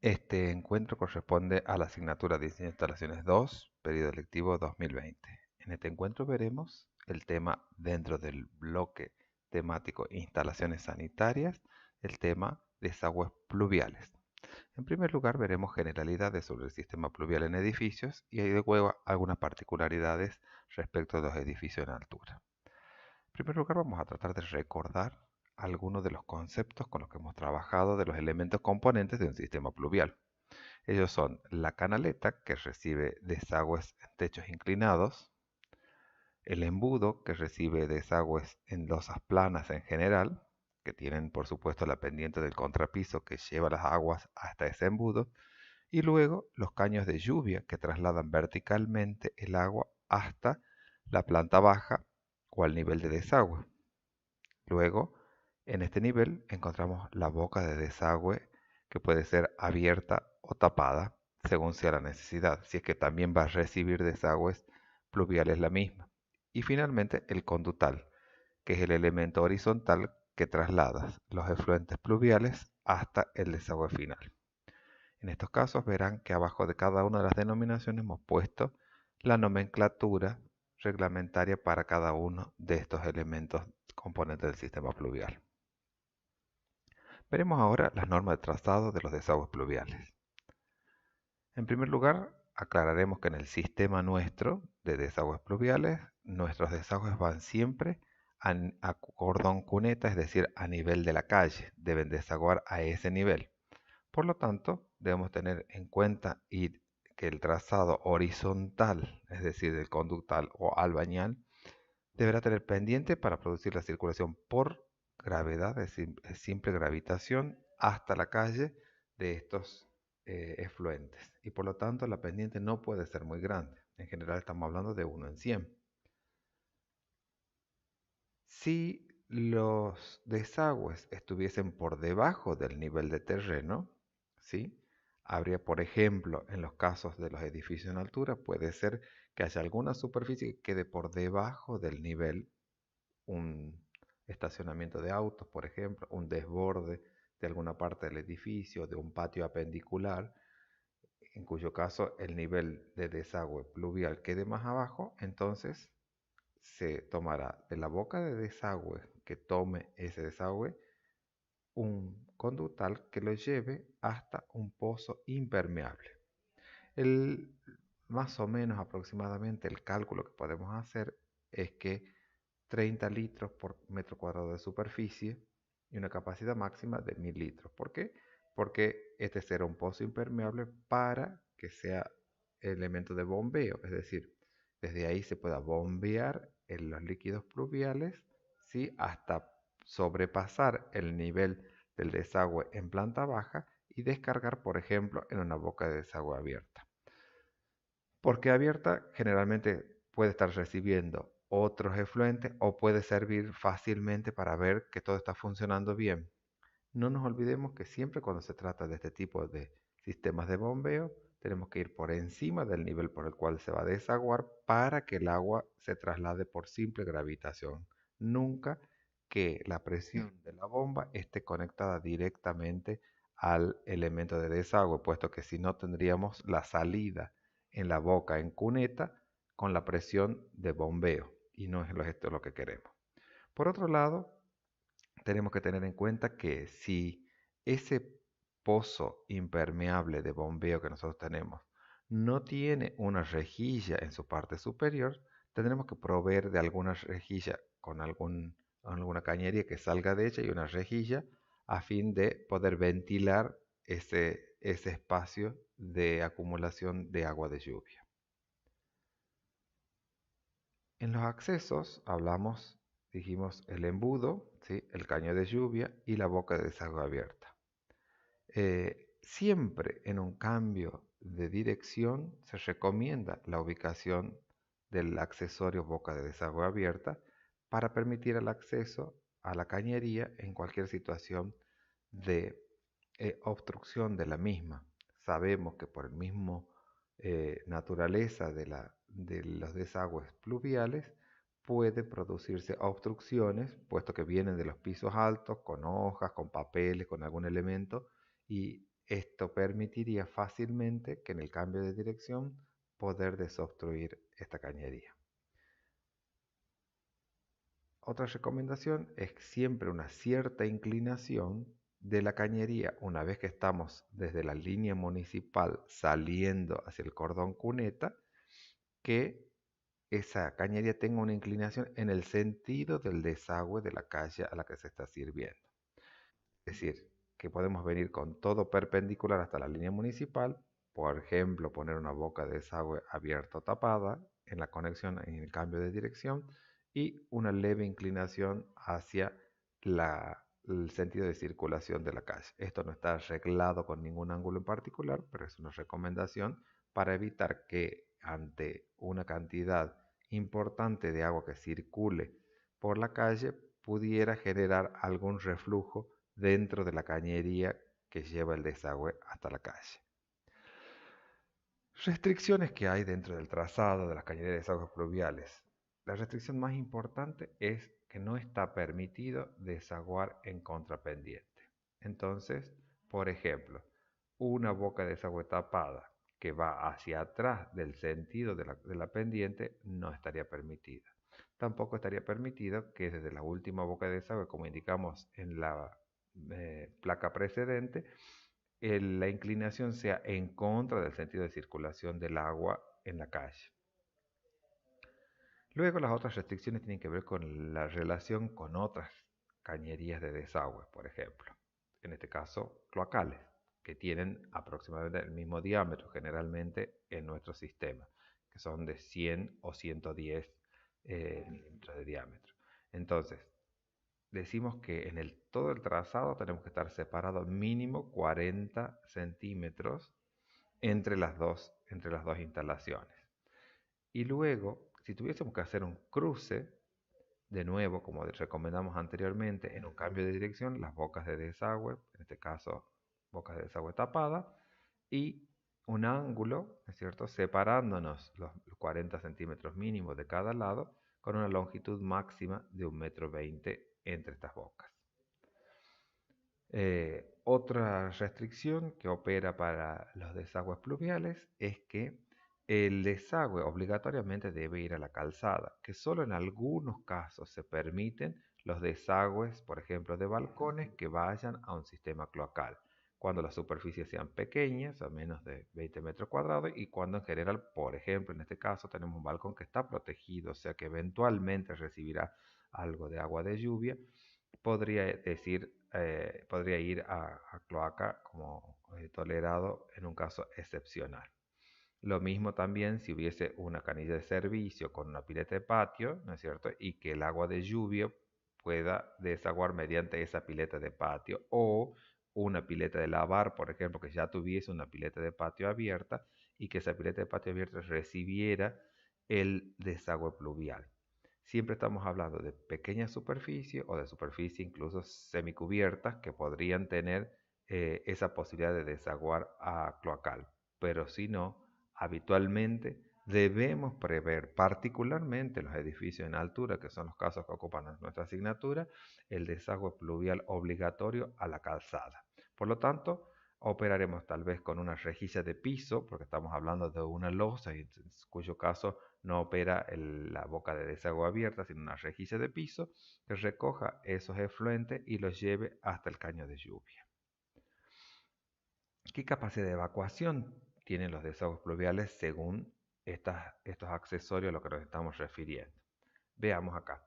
Este encuentro corresponde a la asignatura de Diseño de Instalaciones 2, periodo lectivo 2020. En este encuentro veremos el tema dentro del bloque temático Instalaciones Sanitarias, el tema Desagües pluviales. En primer lugar veremos generalidades sobre el sistema pluvial en edificios y luego algunas particularidades respecto a los edificios en altura. En primer lugar vamos a tratar de recordar algunos de los conceptos con los que hemos trabajado de los elementos componentes de un sistema pluvial. Ellos son la canaleta, que recibe desagües en techos inclinados, el embudo, que recibe desagües en losas planas en general, que tienen por supuesto la pendiente del contrapiso que lleva las aguas hasta ese embudo, y luego los caños de lluvia, que trasladan verticalmente el agua hasta la planta baja o al nivel de desagüe. Luego, en este nivel encontramos la boca de desagüe, que puede ser abierta o tapada según sea la necesidad, si es que también va a recibir desagües pluviales la misma. Y finalmente el conductal, que es el elemento horizontal que traslada los efluentes pluviales hasta el desagüe final. En estos casos verán que abajo de cada una de las denominaciones hemos puesto la nomenclatura reglamentaria para cada uno de estos elementos componentes del sistema pluvial. Veremos ahora las normas de trazado de los desagües pluviales. En primer lugar, aclararemos que en el sistema nuestro de desagües pluviales, nuestros desagües van siempre a cordón cuneta, es decir, a nivel de la calle, deben desaguar a ese nivel. Por lo tanto, debemos tener en cuenta que el trazado horizontal, es decir, del conductal o albañal, deberá tener pendiente para producir la circulación por gravedad, es decir, simple gravitación, hasta la calle de estos efluentes. Y por lo tanto, la pendiente no puede ser muy grande. En general estamos hablando de 1 en 100. Si los desagües estuviesen por debajo del nivel de terreno, ¿sí? Habría, por ejemplo, en los casos de los edificios en altura, puede ser que haya alguna superficie que quede por debajo del nivel, un estacionamiento de autos, por ejemplo, un desborde de alguna parte del edificio, de un patio apendicular, en cuyo caso el nivel de desagüe pluvial quede más abajo, entonces se tomará de la boca de desagüe que tome ese desagüe un conductal que lo lleve hasta un pozo impermeable. El, Más o menos aproximadamente el cálculo que podemos hacer es que 30 litros por metro cuadrado de superficie y una capacidad máxima de 1000 litros. ¿Por qué? Porque este será un pozo impermeable para que sea elemento de bombeo, es decir, desde ahí se pueda bombear en los líquidos pluviales, ¿sí? Hasta sobrepasar el nivel del desagüe en planta baja y descargar, por ejemplo, en una boca de desagüe abierta. Porque abierta generalmente puede estar recibiendo otros efluentes o puede servir fácilmente para ver que todo está funcionando bien. No nos olvidemos que siempre cuando se trata de este tipo de sistemas de bombeo, tenemos que ir por encima del nivel por el cual se va a desaguar para que el agua se traslade por simple gravitación. Nunca que la presión de la bomba esté conectada directamente al elemento de desagüe, puesto que si no tendríamos la salida en la boca en cuneta con la presión de bombeo y no es esto lo que queremos. Por otro lado, tenemos que tener en cuenta que si ese pozo impermeable de bombeo que nosotros tenemos no tiene una rejilla en su parte superior, tendremos que proveer de alguna rejilla con alguna cañería que salga de ella y una rejilla a fin de poder ventilar ese espacio de acumulación de agua de lluvia. En los accesos dijimos el embudo, ¿sí? El caño de lluvia y la boca de desagüe abierta. Siempre en un cambio de dirección se recomienda la ubicación del accesorio boca de desagüe abierta para permitir el acceso a la cañería en cualquier situación de obstrucción de la misma. Sabemos que por el mismo naturaleza de los desagües pluviales puede producirse obstrucciones, puesto que vienen de los pisos altos, con hojas, con papeles, con algún elemento, y Esto permitiría fácilmente que en el cambio de dirección poder desobstruir esta cañería. Otra recomendación es siempre una cierta inclinación de la cañería una vez que estamos desde la línea municipal saliendo hacia el cordón cuneta, que esa cañería tenga una inclinación en el sentido del desagüe de la calle a la que se está sirviendo. Es decir, que podemos venir con todo perpendicular hasta la línea municipal, por ejemplo, poner una boca de desagüe abierta o tapada en la conexión en el cambio de dirección y una leve inclinación hacia el sentido de circulación de la calle. Esto no está arreglado con ningún ángulo en particular, pero es una recomendación para evitar que ante una cantidad importante de agua que circule por la calle pudiera generar algún reflujo dentro de la cañería que lleva el desagüe hasta la calle. Restricciones que hay dentro del trazado de las cañerías de desagües pluviales. La restricción más importante es que no está permitido desaguar en contrapendiente. Entonces, por ejemplo, una boca de desagüe tapada que va hacia atrás del sentido de la pendiente no estaría permitida. Tampoco estaría permitido que desde la última boca de desagüe, como indicamos en la placa precedente, la inclinación sea en contra del sentido de circulación del agua en la calle. Luego las otras restricciones tienen que ver con la relación con otras cañerías de desagüe, por ejemplo. En este caso, cloacales, que tienen aproximadamente el mismo diámetro generalmente en nuestro sistema, que son de 100 o 110 milímetros de diámetro. Entonces, decimos que en todo el trazado tenemos que estar separados mínimo 40 centímetros entre las dos instalaciones. Y luego, si tuviésemos que hacer un cruce, de nuevo, como recomendamos anteriormente, en un cambio de dirección, las bocas de desagüe, en este caso, bocas de desagüe tapadas, y un ángulo, ¿no es cierto?, separándonos los 40 centímetros mínimos de cada lado, con una longitud máxima de 1,20 m entre estas bocas. Otra restricción que opera para los desagües pluviales es que el desagüe obligatoriamente debe ir a la calzada, que solo en algunos casos se permiten los desagües, por ejemplo, de balcones que vayan a un sistema cloacal, cuando las superficies sean pequeñas, a menos de 20 metros cuadrados, y cuando en general, por ejemplo, en este caso tenemos un balcón que está protegido, o sea que eventualmente recibirá algo de agua de lluvia, podría ir a cloaca como tolerado en un caso excepcional. Lo mismo también si hubiese una canilla de servicio con una pileta de patio, ¿no es cierto? Y que el agua de lluvia pueda desaguar mediante esa pileta de patio o una pileta de lavar, por ejemplo, que ya tuviese una pileta de patio abierta y que esa pileta de patio abierta recibiera el desagüe pluvial. Siempre estamos hablando de pequeñas superficies o de superficies incluso semicubiertas que podrían tener esa posibilidad de desaguar a cloacal. Pero si no, habitualmente debemos prever, particularmente en los edificios en altura, que son los casos que ocupan nuestra asignatura, el desagüe pluvial obligatorio a la calzada. Por lo tanto, operaremos tal vez con una rejilla de piso, porque estamos hablando de una losa, en cuyo caso no opera la boca de desagüe abierta, sino una rejilla de piso que recoja esos efluentes y los lleve hasta el caño de lluvia. ¿Qué capacidad de evacuación tienen los desagües pluviales según estos accesorios a los que nos estamos refiriendo? Veamos acá.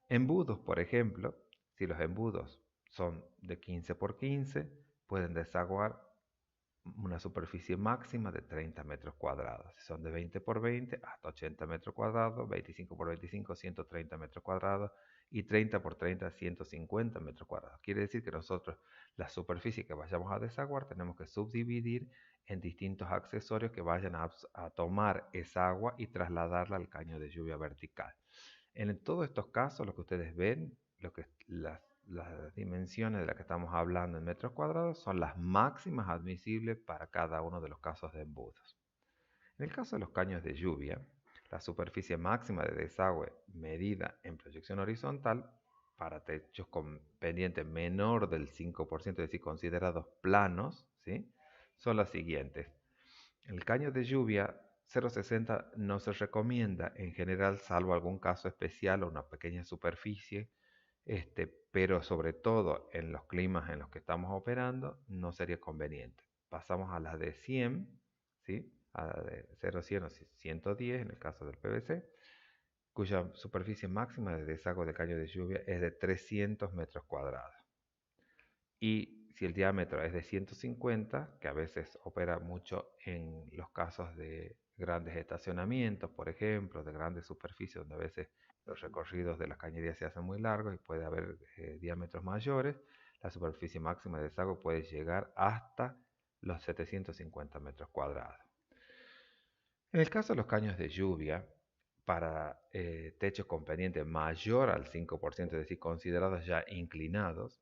Embudos, por ejemplo, si los embudos son de 15 por 15, pueden desaguar una superficie máxima de 30 metros cuadrados. Si son de 20 por 20, hasta 80 metros cuadrados, 25 por 25, 130 metros cuadrados y 30 por 30, 150 metros cuadrados. Quiere decir que nosotros la superficie que vayamos a desaguar tenemos que subdividir en distintos accesorios que vayan a tomar esa agua y trasladarla al caño de lluvia vertical. En todos estos casos, lo que ustedes ven, las dimensiones de las que estamos hablando en metros cuadrados son las máximas admisibles para cada uno de los casos de embudos. En el caso de los caños de lluvia, la superficie máxima de desagüe medida en proyección horizontal para techos con pendiente menor del 5%, es decir, considerados planos, ¿sí?, son las siguientes. El caño de lluvia 0,60 no se recomienda en general, salvo algún caso especial o una pequeña superficie, pero sobre todo en los climas en los que estamos operando no sería conveniente. Pasamos a las de 100, ¿sí? A la de 0,100 o 110 en el caso del PVC, cuya superficie máxima de desagüe de caño de lluvia es de 300 metros cuadrados. Y si el diámetro es de 150, que a veces opera mucho en los casos de grandes estacionamientos, por ejemplo, de grandes superficies donde a veces los recorridos de las cañerías se hacen muy largos y puede haber diámetros mayores, la superficie máxima de desagüe puede llegar hasta los 750 metros cuadrados. En el caso de los caños de lluvia, para techos con pendiente mayor al 5%, es decir, considerados ya inclinados,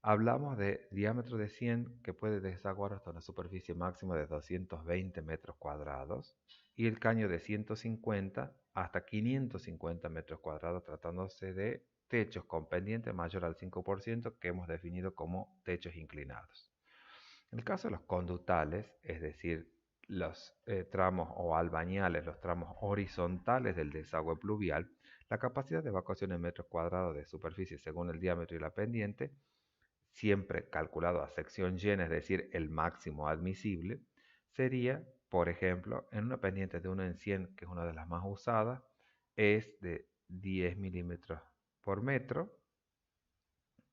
hablamos de diámetro de 100 que puede desaguar hasta una superficie máxima de 220 metros cuadrados y el caño de 150 hasta 550 metros cuadrados, tratándose de techos con pendiente mayor al 5% que hemos definido como techos inclinados. En el caso de los conductales, es decir, los tramos o albañales, los tramos horizontales del desagüe pluvial, la capacidad de evacuación en metros cuadrados de superficie según el diámetro y la pendiente, siempre calculado a sección llena, es decir, el máximo admisible, sería, por ejemplo, en una pendiente de 1 en 100, que es una de las más usadas, es de 10 milímetros por metro,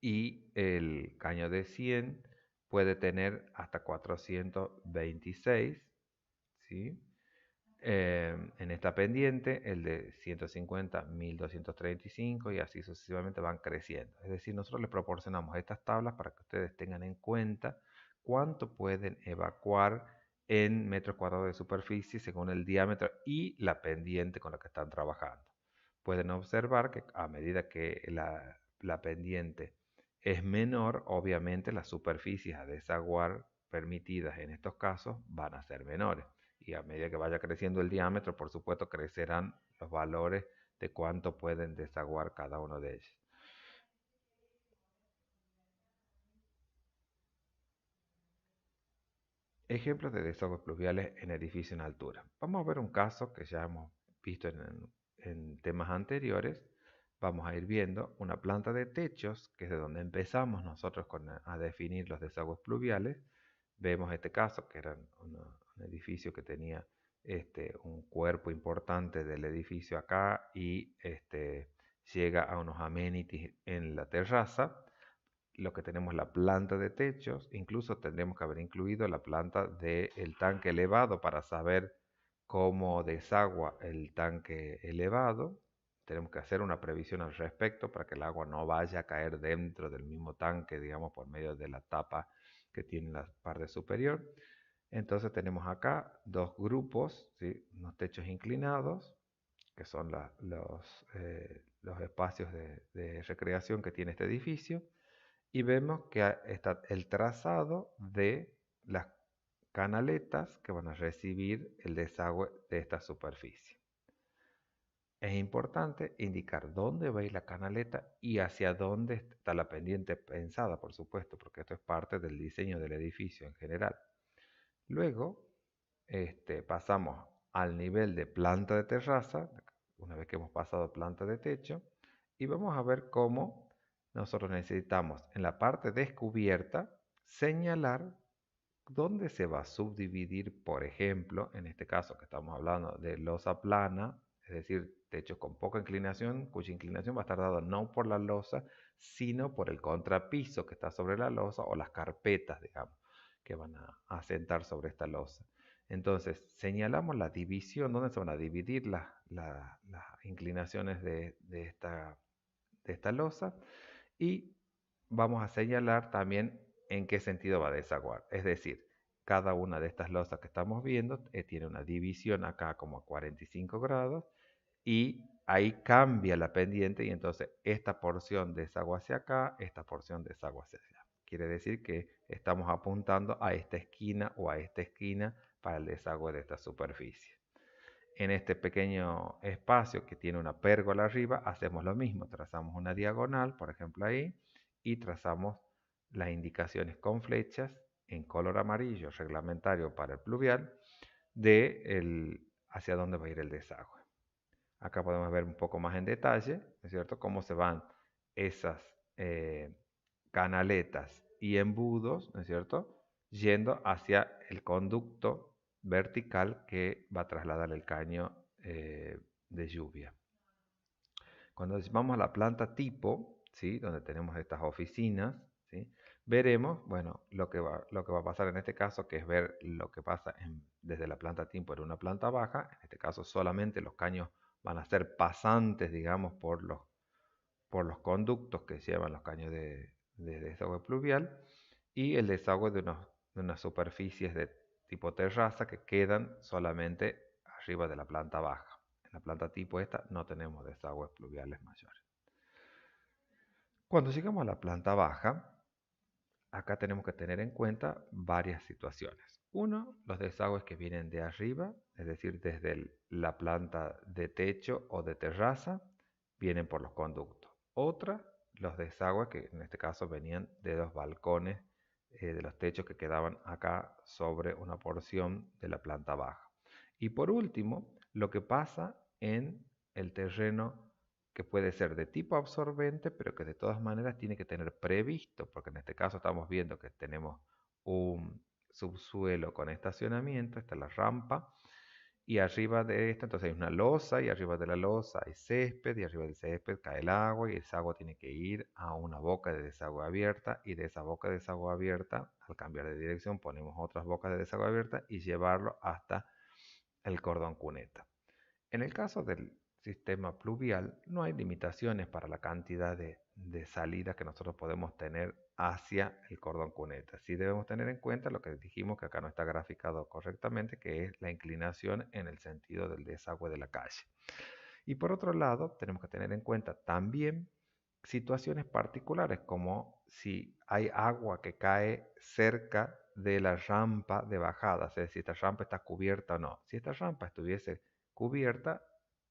y el caño de 100 puede tener hasta 426, ¿sí? En esta pendiente, el de 150, 1235 y así sucesivamente van creciendo. Es decir, nosotros les proporcionamos estas tablas para que ustedes tengan en cuenta cuánto pueden evacuar en metros cuadrados de superficie según el diámetro y la pendiente con la que están trabajando. Pueden observar que a medida que la pendiente es menor, obviamente las superficies a desaguar permitidas en estos casos van a ser menores. Y a medida que vaya creciendo el diámetro, por supuesto, crecerán los valores de cuánto pueden desaguar cada uno de ellos. Ejemplos de desagües pluviales en edificios en altura. Vamos a ver un caso que ya hemos visto en temas anteriores. Vamos a ir viendo una planta de techos, que es de donde empezamos nosotros a definir los desagües pluviales. Vemos este caso, que era un edificio que tenía un cuerpo importante del edificio acá y llega a unos amenities en la terraza. Lo que tenemos la planta de techos, incluso tendremos que haber incluido la planta del tanque elevado para saber cómo desagua el tanque elevado. Tenemos que hacer una previsión al respecto para que el agua no vaya a caer dentro del mismo tanque, digamos, por medio de la tapa que tiene la parte superior. Entonces tenemos acá dos grupos, ¿sí? Unos techos inclinados, que son los espacios de recreación que tiene este edificio, y vemos que está el trazado de las canaletas que van a recibir el desagüe de esta superficie. Es importante indicar dónde va a ir la canaleta y hacia dónde está la pendiente pensada, por supuesto, porque esto es parte del diseño del edificio en general. Luego, pasamos al nivel de planta de terraza, una vez que hemos pasado planta de techo, y vamos a ver cómo nosotros necesitamos en la parte descubierta señalar dónde se va a subdividir, por ejemplo, en este caso que estamos hablando de losa plana, es decir, techo con poca inclinación, cuya inclinación va a estar dada no por la losa, sino por el contrapiso que está sobre la losa o las carpetas, digamos, que van a asentar sobre esta losa. Entonces, señalamos la división, dónde se van a dividir las inclinaciones de esta losa, y vamos a señalar también en qué sentido va a desaguar. Es decir, cada una de estas losas que estamos viendo tiene una división acá como a 45 grados y ahí cambia la pendiente y entonces esta porción desagua hacia acá, esta porción desagua hacia allá. Quiere decir que estamos apuntando a esta esquina o a esta esquina para el desagüe de esta superficie. En este pequeño espacio que tiene una pérgola arriba, hacemos lo mismo. Trazamos una diagonal, por ejemplo ahí, y trazamos las indicaciones con flechas en color amarillo reglamentario para el pluvial hacia dónde va a ir el desagüe. Acá podemos ver un poco más en detalle, ¿no es cierto?, cómo se van esas canaletas y embudos, ¿no es cierto?, yendo hacia el conducto vertical que va a trasladar el caño de lluvia. Cuando vamos a la planta tipo, ¿sí?, donde tenemos estas oficinas, ¿sí?, veremos, bueno, lo que va a pasar en este caso, que es ver lo que pasa desde la planta tipo en una planta baja. En este caso solamente los caños van a ser pasantes, digamos, por los conductos que llevan los caños de desagüe pluvial, y el desagüe de unas superficies de tipo terraza que quedan solamente arriba de la planta baja. En la planta tipo esta no tenemos desagües pluviales mayores. Cuando llegamos a la planta baja, acá tenemos que tener en cuenta varias situaciones. Uno, los desagües que vienen de arriba, es decir, desde la planta de techo o de terraza, vienen por los conductos. Otra, los desagües que en este caso venían de los balcones de los techos que quedaban acá sobre una porción de la planta baja. Y por último, lo que pasa en el terreno que puede ser de tipo absorbente, pero que de todas maneras tiene que tener previsto, porque en este caso estamos viendo que tenemos un subsuelo con estacionamiento, esta es la rampa, y arriba de esta entonces hay una losa, y arriba de la losa hay césped, y arriba del césped cae el agua, y esa agua tiene que ir a una boca de desagüe abierta, y de esa boca de desagüe abierta, al cambiar de dirección, ponemos otras bocas de desagüe abierta y llevarlo hasta el cordón cuneta. En el caso del sistema pluvial, no hay limitaciones para la cantidad de salidas que nosotros podemos tener hacia el cordón cuneta. Sí debemos tener en cuenta lo que dijimos, que acá no está graficado correctamente, que es la inclinación en el sentido del desagüe de la calle. Y por otro lado, tenemos que tener en cuenta también situaciones particulares, como si hay agua que cae cerca de la rampa de bajada, es decir, si esta rampa está cubierta o no. Si esta rampa estuviese cubierta,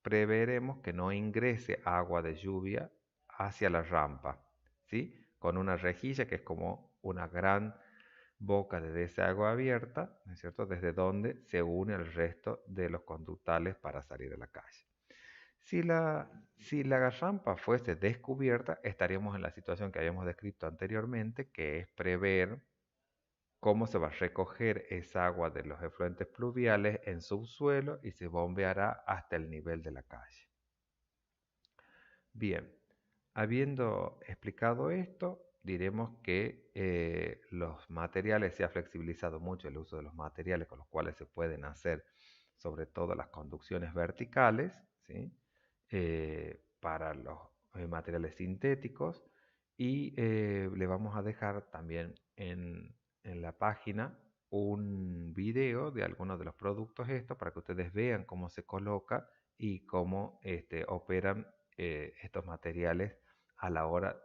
preveremos que no ingrese agua de lluvia hacia la rampa, ¿sí?, con una rejilla que es como una gran boca de desagüe abierta, ¿no es cierto?, desde donde se une el resto de los conductales para salir a la calle. Si la rampa fuese descubierta, estaríamos en la situación que habíamos descrito anteriormente, que es prever cómo se va a recoger esa agua de los efluentes pluviales en subsuelo y se bombeará hasta el nivel de la calle. Bien, habiendo explicado esto, diremos que los materiales, se ha flexibilizado mucho el uso de los materiales con los cuales se pueden hacer sobre todo las conducciones verticales, ¿sí?, para los materiales sintéticos, y le vamos a dejar también en la página un video de algunos de los productos estos para que ustedes vean cómo se coloca y cómo operan estos materiales a la hora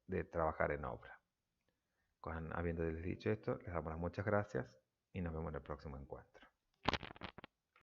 de trabajar en obra. Habiéndoles dicho esto, les damos las muchas gracias y nos vemos en el próximo encuentro.